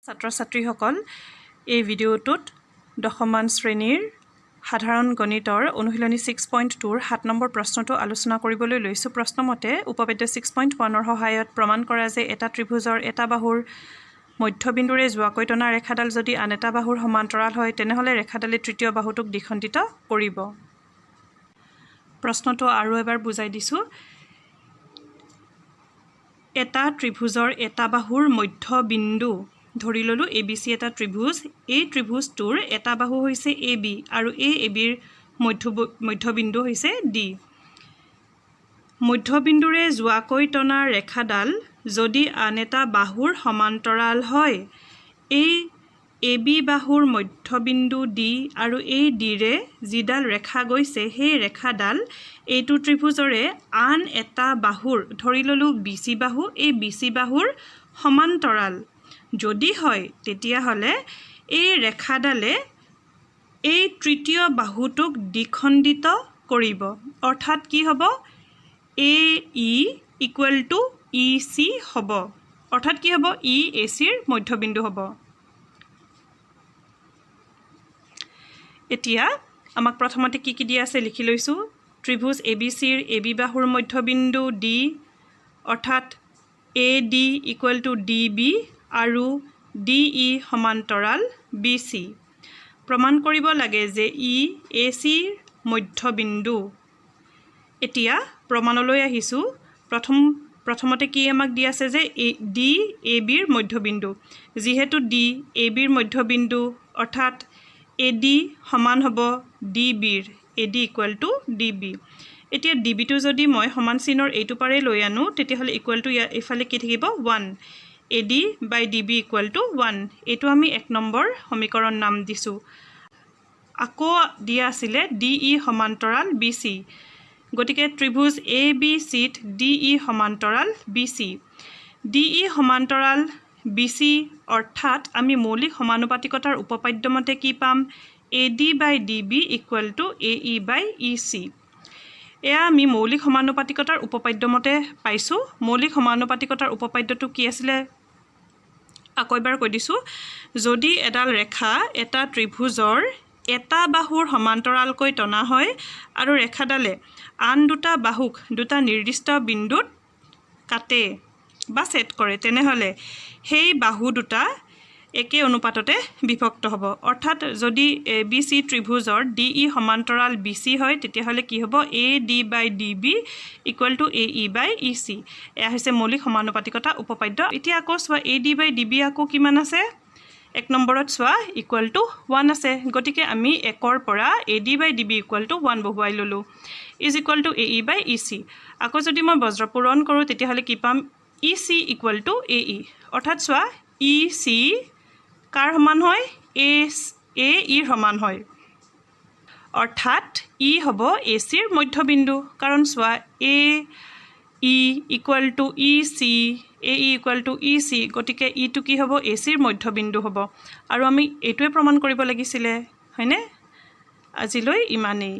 ছাত্ৰ-ছাত্ৰীসকল এই ভিডিঅ'টোত দশমমান শ্ৰেণীৰ সাধাৰণ গণিতৰ অনুশীলনী 6.2 ৰ 7 নম্বৰ প্ৰশ্নটো আলোচনা কৰিবলৈ লৈছো। প্ৰশ্নমতে উপপাদ্য 6.1 ৰ সহায়ত প্ৰমাণ কৰা যে এটা ত্ৰিভুজৰ এটা বাহুৰ মধ্যবিন্দুৰে যোৱাকৈ টনা ৰেখাডাল যদি আন এটা বাহুৰ সমান্তৰাল হয় তেনেহলে ৰেখাডালে তৃতীয় বাহুটোক দ্বিখণ্ডিত কৰিব। প্ৰশ্নটো আৰু এবাৰ বুজাই দিছো। এটা ত্ৰিভুজৰ এটা বাহুৰ মধ্যবিন্দু ধৰি ললো ABC এটা ত্ৰিভুজ, এই ত্ৰিভুজটোৰ এটা বাহু হৈছে AB আৰু এই ABৰ মধ্যবিন্দু হৈছে D। মধ্যবিন্দুৰে যোৱাকৈ টনা ৰেখাডাল যদি আন এটা বাহুৰ সমান্তৰাল হয়, এই AB বাহুৰ মধ্যবিন্দু D আৰু এই D ৰে যিডাল ৰেখা গৈছে সেই ৰেখাডাল এইটো ত্ৰিভুজৰে আন এটা বাহুৰ ধৰি ললো BC বাহু, এই BC বাহুৰ সমান্তৰাল যদি হয় তেতিয়া হলে এই ৰেখাডালে এই তৃতীয় বাহুটোক দ্বিখণ্ডিত কৰিব। অৰ্থাৎ কি হ'ব? AE ইকুৱেল টু EC হ'ব। অৰ্থাৎ কি হ'ব? EAC ৰ মধ্যবিন্দু হ'ব। এতিয়া আমাক প্ৰথমতে কি দিয়া আছে লিখি লৈছো। ত্ৰিভুজ ABC ৰ AB বাহুৰ মধ্যবিন্দু D অৰ্থাৎ AD ইকুৱেল টু DB আৰু DE সমান্তৰাল BC। প্ৰমাণ কৰিব লাগে যে EAC ৰ মধ্যবিন্দু। এতিয়া প্ৰমাণলৈ আহিছো। প্ৰথমতে কি আমাক দি আছে যে DAB ৰ মধ্যবিন্দু। যেহেতু DAB ৰ মধ্যবিন্দু অৰ্থাৎ AD সমান হ'ব DB ৰ, AD ইকুৱেল টু DB। এতিয়া DB টো যদি মই সমান চিনৰ এইটো পাৰে লৈ আনো তেতিয়াহলে ইকুৱেল টু ইফালে কি থাকিব 1। AD by DB equal to 1। এইটো আমি 1 নম্বৰ সমীকৰণ নাম দিছো। আকৌ দিয়া আছিলে DE সমান্তৰাল BC। গতিকে ত্ৰিভুজ ABC ত DE সমান্তৰাল BC। DE সমান্তৰাল BC অৰ্থাৎ আমি মৌলিক সমানুপাতিকতাৰ উপপাদ্য মতে কি পাম? AD by DB equal to AE by EC। এয়া আমি মৌলিক সমানুপাতিকতাৰ উপপাদ্য মতে পাইছো। মৌলিক সমানুপাতিকতাৰ উপপাদ্যটো কি আছিল? আকৌ এবাৰ কৈ দিছো। যদি এডাল ৰেখা এটা ত্ৰিভুজৰ এটা বাহুৰ সমান্তৰালকৈ টনা হয় আৰু ৰেখাডালে আন দুটা বাহুক দুটা নিৰ্দিষ্ট বিন্দুত কাটে বা ছেদ কৰে তেনেহলে সেই বাহু দুটা একে অনুপাততে বিভক্ত হ'ব। অৰ্থাৎ যদি ABC ত্ৰিভুজৰ DE সমান্তৰাল BC হয় তেতিয়াহলে কি হ'ব? AD by DB equal to AE by EC। এয়া হৈছে মৌলিক সমানুপাতিকতা উপপাদ্য। এতিয়া আকৌ চোৱা AD by DB আকৌ কিমান আছে? 1 নম্বৰত চোৱা ইকুৱেল টু 1 আছে। গতিকে আমি 1 ৰ পৰা AD by DB equal to 1 বহুৱাই ললো is equal to AE by EC। আকৌ যদি মই বজ্ৰ পূৰণ কৰো তেতিয়াহলে কি পাম? EC equal to AE। অৰ্থাৎ চোৱা EC কাৰ সমান হয়? AE ৰ সমান হয়। অৰ্থাৎ E হ'ব AC ৰ মধ্যবিন্দু। কাৰণ চোৱা AE equal to EC, AE equal to EC, গতিকে E টো কি হ'ব? AC ৰ মধ্যবিন্দু হ'ব। আৰু আমি এইটোৱে প্ৰমাণ কৰিব লাগিছিলে, হয়নে? আজিলৈ ইমানেই।